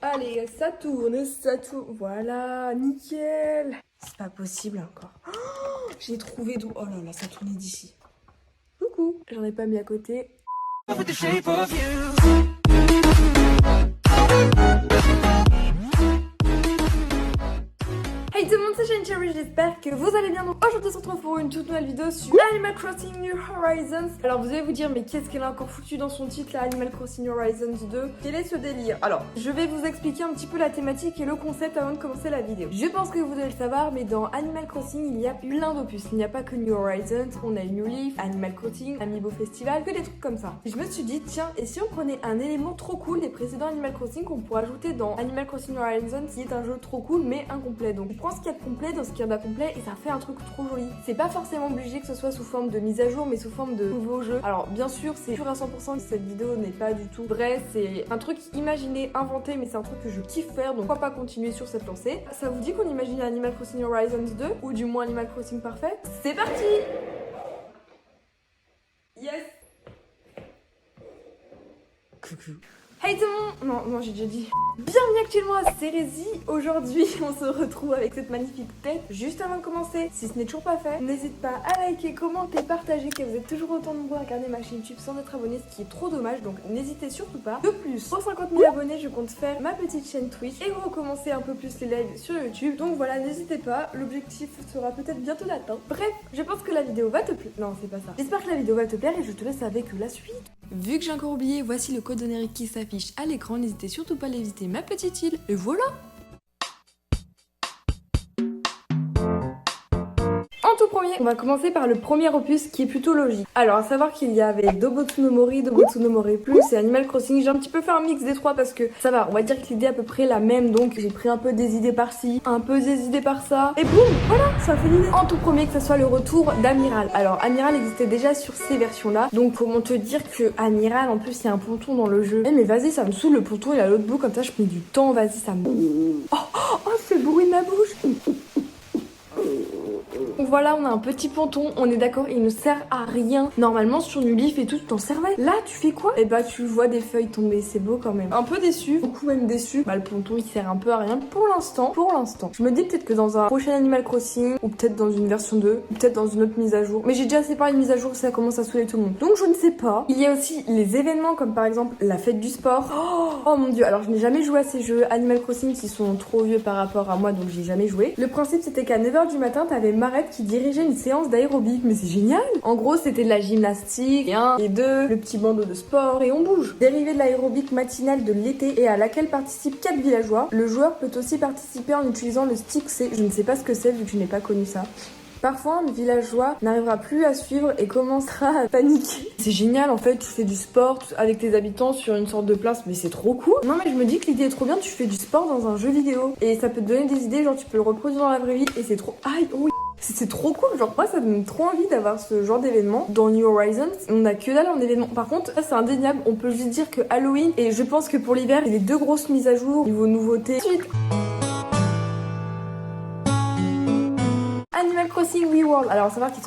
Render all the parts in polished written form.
Allez, ça tourne, ça tourne. Voilà, nickel. C'est pas possible encore. Oh, j'ai trouvé d'où. Oh là là, ça tournait d'ici. Coucou. J'en ai pas mis à côté. Hey tout le monde, c'est Shane Cherry, j'espère que vous allez bien. Donc aujourd'hui on se retrouve pour une toute nouvelle vidéo sur Animal Crossing New Horizons. Alors vous allez vous dire, mais qu'est-ce qu'elle a encore foutu dans son titre là, Animal Crossing New Horizons 2? Quel est ce délire? Alors je vais vous expliquer un petit peu la thématique et le concept avant de commencer la vidéo. Je pense que vous devez le savoir, mais dans Animal Crossing il y a plein d'opus. Il n'y a pas que New Horizons, on a New Leaf, Animal Crossing, Amiibo Festival, que des trucs comme ça. Et je me suis dit, tiens, et si on prenait un élément trop cool des précédents Animal Crossing qu'on pourrait ajouter dans Animal Crossing New Horizons, qui est un jeu trop cool mais incomplet. Donc on prend ce qu'il y a de complet dans ce qu'il y a d'incomplet et ça fait un truc trop joli. C'est pas forcément obligé que ce soit sous forme de mise à jour, mais sous forme de nouveau jeu. Alors bien sûr, c'est sûr à 100% que cette vidéo n'est pas du tout vrai, c'est un truc imaginé, inventé, mais c'est un truc que je kiffe faire, donc pourquoi pas continuer sur cette lancée. Ça vous dit qu'on imagine Animal Crossing Horizons 2, ou du moins Animal Crossing Parfait? C'est parti! Yes! Coucou. Hey tout le monde! Non, j'ai déjà dit. Bienvenue actuellement à Cérésie. Aujourd'hui, on se retrouve avec cette magnifique tête. Juste avant de commencer, si ce n'est toujours pas fait, n'hésite pas à liker, commenter, partager, que vous êtes toujours autant nombreux à regarder ma chaîne YouTube sans être abonné, ce qui est trop dommage, donc n'hésitez surtout pas. De plus, pour 50 000 abonnés, je compte faire ma petite chaîne Twitch et recommencer un peu plus les lives sur YouTube. Donc voilà, n'hésitez pas, l'objectif sera peut-être bientôt atteint. Bref, je pense que la vidéo va te plaire. Non, c'est pas ça. J'espère que la vidéo va te plaire et je te laisse avec la suite. Vu que j'ai encore oublié, voici le code onérique qui s'affiche à l'écran. N'hésitez surtout pas à aller visiter ma petite île. Et voilà! En tout premier, on va commencer par le premier opus qui est plutôt logique. Alors, à savoir qu'il y avait Dobotsu no Mori, Dobotsu no Mori Plus et Animal Crossing. J'ai un petit peu fait un mix des trois parce que ça va, on va dire que l'idée est à peu près la même. Donc, j'ai pris un peu des idées par-ci, un peu des idées par-ça. Et boum, voilà, ça fait l'idée. En tout premier, que ce soit le retour d'Amiral. Alors, Amiral existait déjà sur ces versions-là. Donc, comment te dire que Amiral, en plus, il y a un ponton dans le jeu. Eh, mais vas-y, ça me saoule, le ponton, il est à l'autre bout. Comme ça, je mets du temps, vas-y, ça me... Oh, c'est le bruit de ma bouche. Donc voilà, on a un petit ponton, on est d'accord, il ne sert à rien. Normalement sur New Leaf et tout, tu t'en servais. Là, tu fais quoi? Eh bah tu vois des feuilles tomber, c'est beau quand même. Un peu déçu, beaucoup même déçu. Bah le ponton il sert un peu à rien pour l'instant. Je me dis peut-être que dans un prochain Animal Crossing, ou peut-être dans une version 2, ou peut-être dans une autre mise à jour. Mais j'ai déjà assez parlé de mise à jour, ça commence à saouler tout le monde. Donc je ne sais pas. Il y a aussi les événements comme par exemple la fête du sport. Oh mon dieu, alors je n'ai jamais joué à ces jeux Animal Crossing qui sont trop vieux par rapport à moi, donc j'ai jamais joué. Le principe c'était qu'à 9h du matin, t'avais Marette qui dirigeait une séance d'aérobic, mais c'est génial! En gros, c'était de la gymnastique, et 1 et 2, le petit bandeau de sport, et on bouge. Dérivé de l'aérobic matinale de l'été et à laquelle participent 4 villageois, le joueur peut aussi participer en utilisant le stick C. Je ne sais pas ce que c'est vu que je n'ai pas connu ça. Parfois, un villageois n'arrivera plus à suivre et commencera à paniquer. C'est génial, en fait, tu fais du sport avec tes habitants sur une sorte de place, mais c'est trop cool. Non, mais je me dis que l'idée est trop bien, tu fais du sport dans un jeu vidéo. Et ça peut te donner des idées, genre tu peux le reproduire dans la vraie vie, et c'est trop... Aïe, oui. C'est trop cool, genre moi ça me donne trop envie d'avoir ce genre d'événement. Dans New Horizons, on a que dalle en événement. Par contre, ça c'est indéniable, on peut juste dire que Halloween, et je pense que pour l'hiver, il y a les 2 grosses mises à jour, niveau nouveautés. Ensuite, Animal Crossing WeWorld. Alors, à savoir qu'ils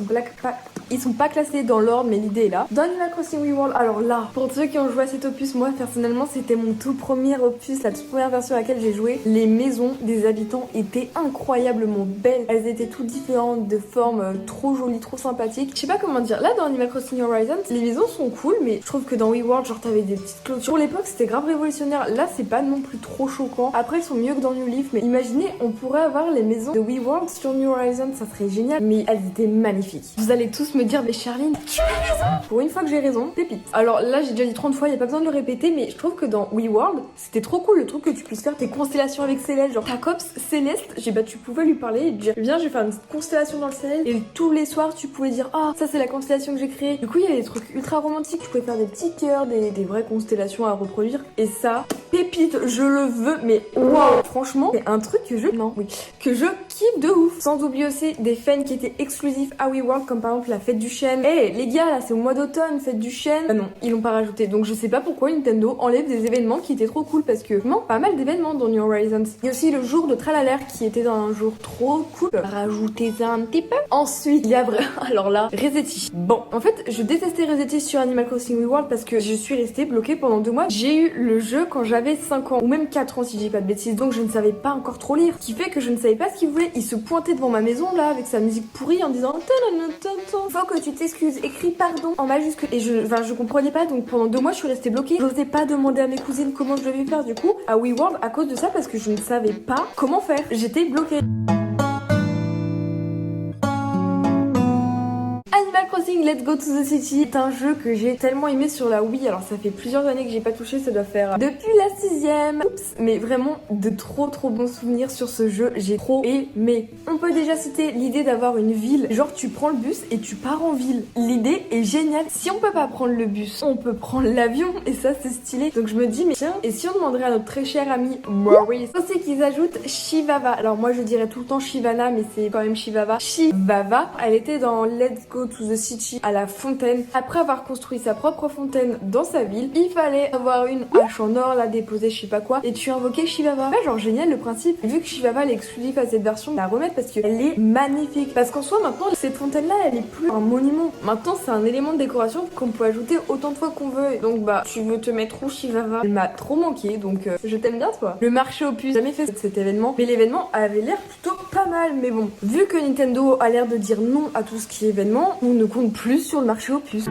sont pas classés dans l'ordre, mais l'idée est là. Dans Animal Crossing WeWorld, alors là, pour ceux qui ont joué à cet opus, moi personnellement, c'était mon tout premier opus, la toute première version à laquelle j'ai joué. Les maisons des habitants étaient incroyablement belles. Elles étaient toutes différentes, de formes trop jolies, trop sympathiques. Je sais pas comment dire. Là, dans Animal Crossing Horizons, les maisons sont cool, mais je trouve que dans WeWorld, genre, t'avais des petites clôtures. Pour l'époque, c'était grave révolutionnaire. Là, c'est pas non plus trop choquant. Après, ils sont mieux que dans New Leaf, mais imaginez, on pourrait avoir les maisons de WeWorld sur New Horizons. Ça serait génial, mais elles étaient magnifiques. Vous allez tous me dire, mais Charline, tu as raison. Pour une fois que j'ai raison, pépite. Alors là, j'ai déjà dit 30 fois, il y a pas besoin de le répéter, mais je trouve que dans WeWorld, c'était trop cool le truc que tu puisses faire tes constellations avec Céleste. Genre ta copse Céleste, tu pouvais lui parler et te dire, viens, je vais faire une petite constellation dans le ciel. Et tous les soirs, tu pouvais dire, ah, ça c'est la constellation que j'ai créée. Du coup, il y avait des trucs ultra romantiques. Tu pouvais faire des petits cœurs, des vraies constellations à reproduire. Et ça, pépite, je le veux, mais waouh, franchement, c'est un truc que je kiffe de ouf. Sans oublier aussi des fans qui étaient exclusifs à WeWorld, comme par exemple la fête du chêne. Les gars, là c'est au mois d'automne, fête du chêne. Non, ils l'ont pas rajouté. Donc je sais pas pourquoi Nintendo enlève des événements qui étaient trop cool, parce que vraiment pas mal d'événements dans New Horizons. Il y a aussi le jour de Tralaler qui était dans un jour trop cool. Rajoutez ça un petit peu. Ensuite, il y a alors là, Resetti. Bon, en fait, je détestais Resetti sur Animal Crossing New World parce que je suis restée bloquée pendant 2 mois. J'ai eu le jeu quand j'avais 5 ans, ou même 4 ans si j'ai pas de bêtises, donc je ne savais pas encore trop lire. Ce qui fait que je ne savais pas ce qu'il voulait. Il se pointait devant ma maison là avec sa musique pourrie en disant faut que tu t'excuses, écris pardon en majuscule. Et je comprenais pas, donc pendant 2 mois je suis restée bloquée. J'osais pas demander à mes cousines comment je devais faire du coup à Wii World à cause de ça, parce que je ne savais pas comment faire. J'étais bloquée. Animal Crossing Let's Go to the City est un jeu que j'ai tellement aimé sur la Wii. Alors ça fait plusieurs années que j'ai pas touché, ça doit faire depuis la 6ème. Oups, mais vraiment de trop bons souvenirs sur ce jeu, j'ai trop aimé. On peut déjà citer l'idée d'avoir une ville, genre tu prends le bus et tu pars en ville. L'idée est géniale. Si on peut pas prendre le bus, on peut prendre l'avion et ça c'est stylé. Donc je me dis mais tiens, et si on demanderait à notre très cher ami Maurice aussi qu'ils ajoutent Shivava. Alors moi je dirais tout le temps Shivana, mais c'est quand même Shivava. Shivava, elle était dans Let's Go to the City à la fontaine. Après avoir construit sa propre fontaine dans sa ville, il fallait avoir une hache en or, la déposer je sais pas quoi, et tu invoquais Shivava. Ouais, genre génial le principe. Vu que Shivava est exclusif à cette version, la remettre parce qu'elle est magnifique. Parce qu'en soi maintenant cette fontaine là elle est plus un monument. Maintenant c'est un élément de décoration qu'on peut ajouter autant de fois qu'on veut. Donc bah tu veux te mettre où Shivava? Elle m'a trop manqué, donc je t'aime bien toi. Le marché aux puces, j'ai jamais fait cet événement, mais l'événement avait l'air plutôt pas mal. Mais bon, vu que Nintendo a l'air de dire non à tout ce qui est événement, on ne compte plus sur le marché aux puces.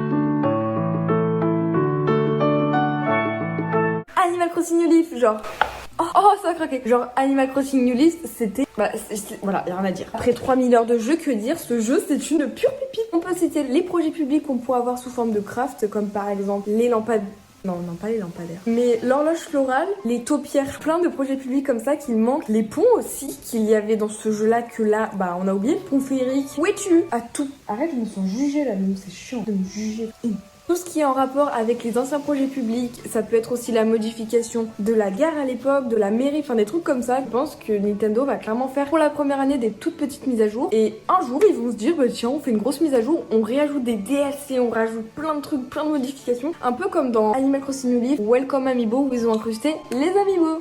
Animal Crossing New Leaf, genre... Oh, ça a craqué. Genre Animal Crossing New Leaf, c'était... voilà, y'a rien à dire. Après 3000 heures de jeu, que dire? Ce jeu, c'est une pure pépite. On peut citer les projets publics qu'on pourrait avoir sous forme de craft, comme par exemple les lampades... Non, pas les lampadaires. Mais l'horloge florale, les taupières, plein de projets publics comme ça qu'il manque. Les ponts aussi qu'il y avait dans ce jeu-là, que là, bah on a oublié. Le pont féerique. Où es-tu? À tout. Arrête, je me sens jugée là, même c'est chiant de me juger. Tout ce qui est en rapport avec les anciens projets publics, ça peut être aussi la modification de la gare à l'époque, de la mairie, enfin des trucs comme ça. Je pense que Nintendo va clairement faire pour la première année des toutes petites mises à jour. Et un jour, ils vont se dire, bah tiens, on fait une grosse mise à jour, on réajoute des DLC, on rajoute plein de trucs, plein de modifications. Un peu comme dans Animal Crossing New Leaf, Welcome Amiibo, où ils ont incrusté les Amiibo.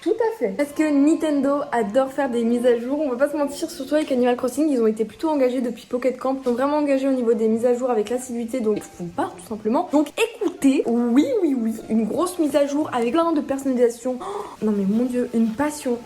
Tout à fait. Parce que Nintendo adore faire des mises à jour. On va pas se mentir, surtout avec Animal Crossing, ils ont été plutôt engagés depuis Pocket Camp. Ils sont vraiment engagés au niveau des mises à jour avec l'assiduité, donc ils font pas tout simplement. Donc écoutez, oui, une grosse mise à jour avec plein de personnalisation. Oh, non mais mon dieu, une passion,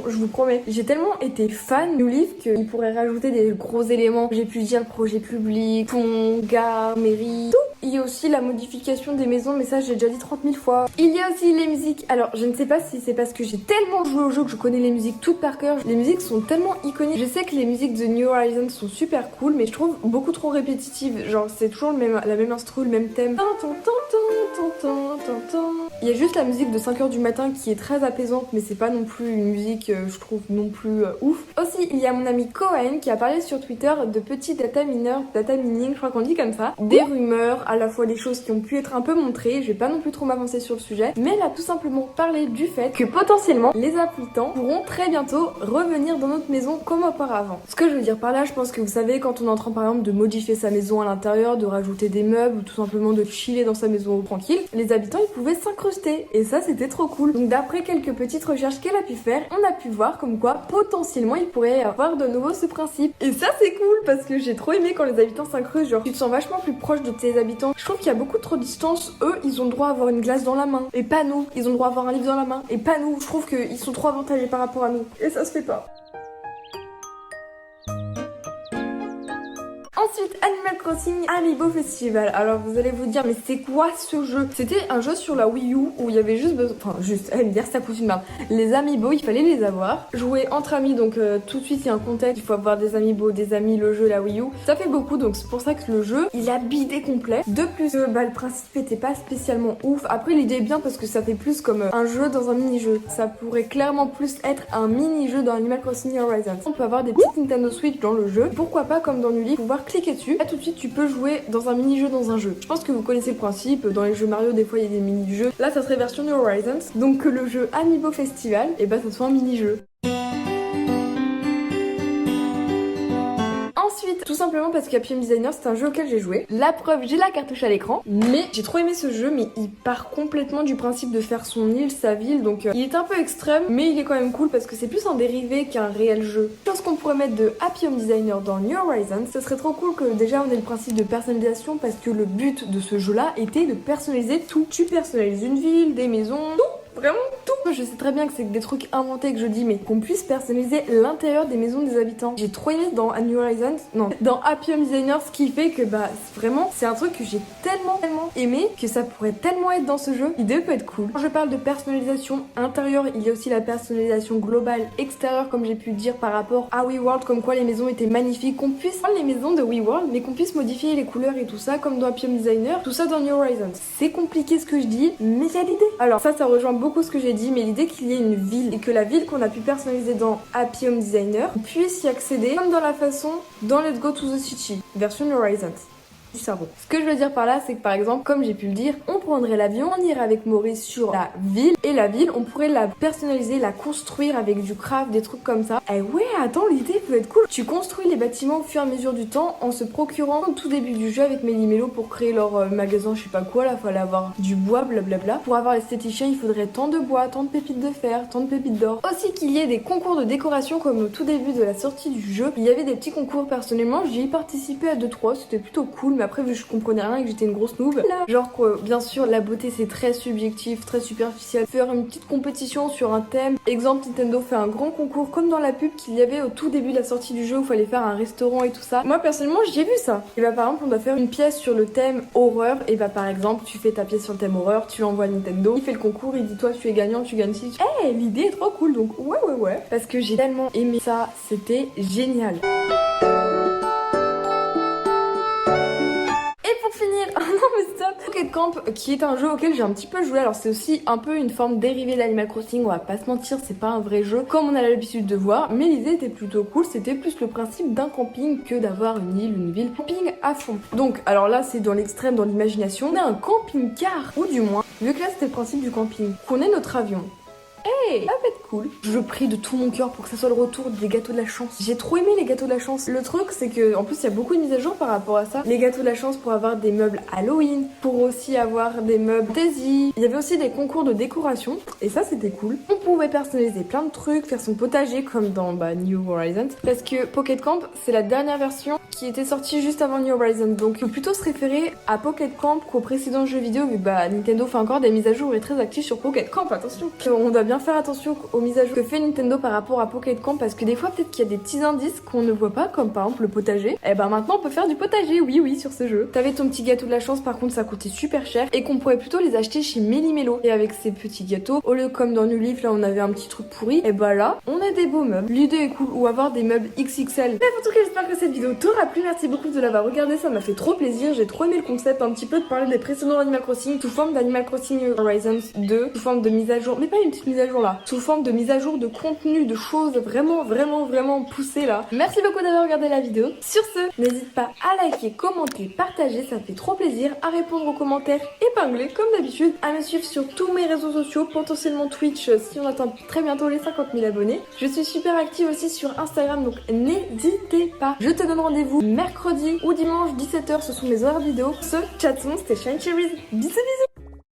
je vous promets. J'ai tellement été fan New Leaf qu'ils pourraient rajouter des gros éléments. J'ai pu dire projet public, pont, gare, mairie, tout. Il y a aussi la modification des maisons, mais ça j'ai déjà dit 30 000 fois. Il y a aussi les musiques. Alors je ne sais pas si c'est parce que j'ai tellement joué au jeu que je connais les musiques toutes par cœur. Les musiques sont tellement iconiques. Je sais que les musiques de New Horizons sont super cool, mais je trouve beaucoup trop répétitives. Genre c'est toujours la même instru, le même thème. Il y a juste la musique de 5h du matin qui est très apaisante, mais c'est pas non plus une musique, je trouve, non plus ouf. Aussi, il y a mon ami Cohen qui a parlé sur Twitter de petits data mineurs, data mining, je crois qu'on dit comme ça. Des rumeurs, à la fois des choses qui ont pu être un peu montrées, je vais pas non plus trop m'avancer sur le sujet, mais elle a tout simplement parlé du fait que potentiellement, les habitants pourront très bientôt revenir dans notre maison comme auparavant. Ce que je veux dire par là, je pense que vous savez, quand on est en train par exemple de modifier sa maison à l'intérieur, de rajouter des meubles, ou tout simplement de chiller dans sa maison tranquille, les habitants ils pouvaient s'incruster, et ça c'était trop cool. Donc d'après quelques petites recherches qu'elle a pu faire, on a pu voir comme quoi potentiellement il pourrait y avoir de nouveau ce principe. Et ça c'est cool parce que j'ai trop aimé quand les habitants s'incrustent, genre tu te sens vachement plus proche de tes habitants. Je trouve qu'il y a beaucoup trop de distance. Eux ils ont le droit à avoir une glace dans la main, et pas nous. Ils ont le droit à avoir un livre dans la main, et pas nous. Je trouve qu'ils sont trop avantagés par rapport à nous, et ça se fait pas. Ensuite, Animal Crossing Amiibo Festival. Alors vous allez vous dire, mais c'est quoi ce jeu? C'était un jeu sur la Wii U où il y avait juste besoin... Enfin, juste, elle me dire ça coûte une barbe. Les Amiibo, il fallait les avoir. Jouer entre amis, donc tout de suite il y a un contexte, il faut avoir des Amiibo, des amis, le jeu, la Wii U. Ça fait beaucoup, donc c'est pour ça que le jeu, il a bidé complet. De plus, le principe était pas spécialement ouf. Après, l'idée est bien parce que ça fait plus comme un jeu dans un mini-jeu. Ça pourrait clairement plus être un mini-jeu dans Animal Crossing Horizons. On peut avoir des petites Nintendo Switch dans le jeu. Pourquoi pas, comme dans Nully, pouvoir cliquer dessus. Là tout de suite tu peux jouer dans un mini-jeu dans un jeu. Je pense que vous connaissez le principe, dans les jeux Mario des fois il y a des mini-jeux. Là ça serait version New Horizons. Donc que le jeu Amiibo Festival, et bah ça soit un mini-jeu. Ensuite, tout simplement parce qu'Happy Home Designer c'est un jeu auquel j'ai joué. La preuve, j'ai la cartouche à l'écran, mais j'ai trop aimé ce jeu, mais il part complètement du principe de faire son île, sa ville, donc il est un peu extrême, mais il est quand même cool parce que c'est plus un dérivé qu'un réel jeu. Chose qu'on pourrait mettre de Happy Home Designer dans New Horizons, ce serait trop cool que déjà on ait le principe de personnalisation parce que le but de ce jeu-là était de personnaliser tout. Tu personnalises une ville, des maisons, tout, vraiment tout. Je sais très bien que c'est des trucs inventés que je dis, mais qu'on puisse personnaliser l'intérieur des maisons des habitants. J'ai trop aimé dans New Horizons, non, dans Happy Home Designer, ce qui fait que bah vraiment c'est un truc que j'ai tellement aimé que ça pourrait tellement être dans ce jeu. L'idée peut être cool. Quand je parle de personnalisation intérieure, il y a aussi la personnalisation globale extérieure, comme j'ai pu le dire par rapport à WeWorld, comme quoi les maisons étaient magnifiques, qu'on puisse prendre les maisons de WeWorld, mais qu'on puisse modifier les couleurs et tout ça, comme dans Happy Home Designer, tout ça dans New Horizons. C'est compliqué ce que je dis, mais il y a l'idée. Alors ça rejoint beaucoup ce que j'ai dit, mais l'idée qu'il y ait une ville et que la ville qu'on a pu personnaliser dans Happy Home Designer puisse y accéder comme dans la façon dans Let's Go to the City, version New Horizons. Du cerveau. Ce que je veux dire par là, c'est que par exemple, comme j'ai pu le dire, on prendrait l'avion, on irait avec Maurice sur la ville, et la ville, on pourrait la personnaliser, la construire avec du craft, des trucs comme ça. Eh ouais, attends, l'idée peut être cool. Tu construis les bâtiments au fur et à mesure du temps en se procurant au tout début du jeu avec Méli-Mélo pour créer leur magasin, je sais pas quoi, là, fallait avoir du bois, blablabla. Pour avoir l'esthéticien, il faudrait tant de bois, tant de pépites de fer, tant de pépites d'or. Aussi qu'il y ait des concours de décoration comme au tout début de la sortie du jeu. Il y avait des petits concours, personnellement, j'y ai participé à 2-3, c'était plutôt cool, mais après vu que je comprenais rien et que j'étais une grosse noob, genre que bien sûr la beauté c'est très subjectif, très superficiel. Faire une petite compétition sur un thème, exemple Nintendo fait un grand concours comme dans la pub qu'il y avait au tout début de la sortie du jeu où il fallait faire un restaurant et tout ça. Moi personnellement j'ai vu ça. Et bah par exemple on doit faire une pièce sur le thème horreur, et bah par exemple tu fais ta pièce sur le thème horreur, tu l'envoies à Nintendo, il fait le concours, il dit toi tu es gagnant, tu gagnes 6. Eh l'idée est trop cool, donc ouais parce que j'ai tellement aimé ça, c'était génial. Pocket Camp, qui est un jeu auquel j'ai un petit peu joué, alors c'est aussi un peu une forme dérivée d'Animal Crossing, on va pas se mentir, c'est pas un vrai jeu comme on a l'habitude de voir, mais l'idée était plutôt cool, c'était plus le principe d'un camping que d'avoir une île, une ville, camping à fond. Donc alors là c'est dans l'extrême, dans l'imagination, on a un camping-car, ou du moins, vu que là c'était le principe du camping, qu'on ait notre avion. Hey, ça va être cool. Je prie de tout mon cœur pour que ça soit le retour des gâteaux de la chance. J'ai trop aimé les gâteaux de la chance. Le truc c'est que en plus il y a beaucoup de mises à jour par rapport à ça. Les gâteaux de la chance pour avoir des meubles Halloween, pour aussi avoir des meubles Daisy. Il y avait aussi des concours de décoration et ça c'était cool. On pouvait personnaliser plein de trucs, faire son potager comme dans New Horizons. Parce que Pocket Camp c'est la dernière version qui était sortie juste avant New Horizons. Donc il faut plutôt se référer à Pocket Camp qu'au précédent jeu vidéo. Mais Nintendo fait encore des mises à jour et est très actif sur Pocket Camp, attention. On doit bien faire attention aux mises à jour que fait Nintendo par rapport à Pocket Camp parce que des fois peut-être qu'il y a des petits indices qu'on ne voit pas comme par exemple le potager. Et maintenant on peut faire du potager, oui sur ce jeu. T'avais ton petit gâteau de la chance, par contre ça coûtait super cher et qu'on pourrait plutôt les acheter chez Méli-Mélo. Et avec ces petits gâteaux, au lieu comme dans New Leaf là on avait un petit truc pourri, et là on a des beaux meubles. L'idée est cool, ou avoir des meubles XXL. Bref, en tout cas j'espère que cette vidéo t'aura plu, merci beaucoup de l'avoir regardé, ça m'a fait trop plaisir, j'ai trop aimé le concept un petit peu de parler des précédents Animal Crossing sous forme d'Animal Crossing Horizons 2, sous forme de mise à jour, mais pas une petite mise à jour là, sous forme de mise à jour de contenu, de choses vraiment poussées là. Merci beaucoup d'avoir regardé la vidéo. Sur ce, n'hésite pas à liker, commenter, partager, ça me fait trop plaisir, à répondre aux commentaires épinglés comme d'habitude, à me suivre sur tous mes réseaux sociaux, potentiellement Twitch si on atteint très bientôt les 50 000 abonnés. Je suis super active aussi sur Instagram, donc n'hésitez pas. Je te donne rendez-vous mercredi ou dimanche 17h, ce sont mes horaires vidéo. Ce chat c'était Shine Cherries. Bisous.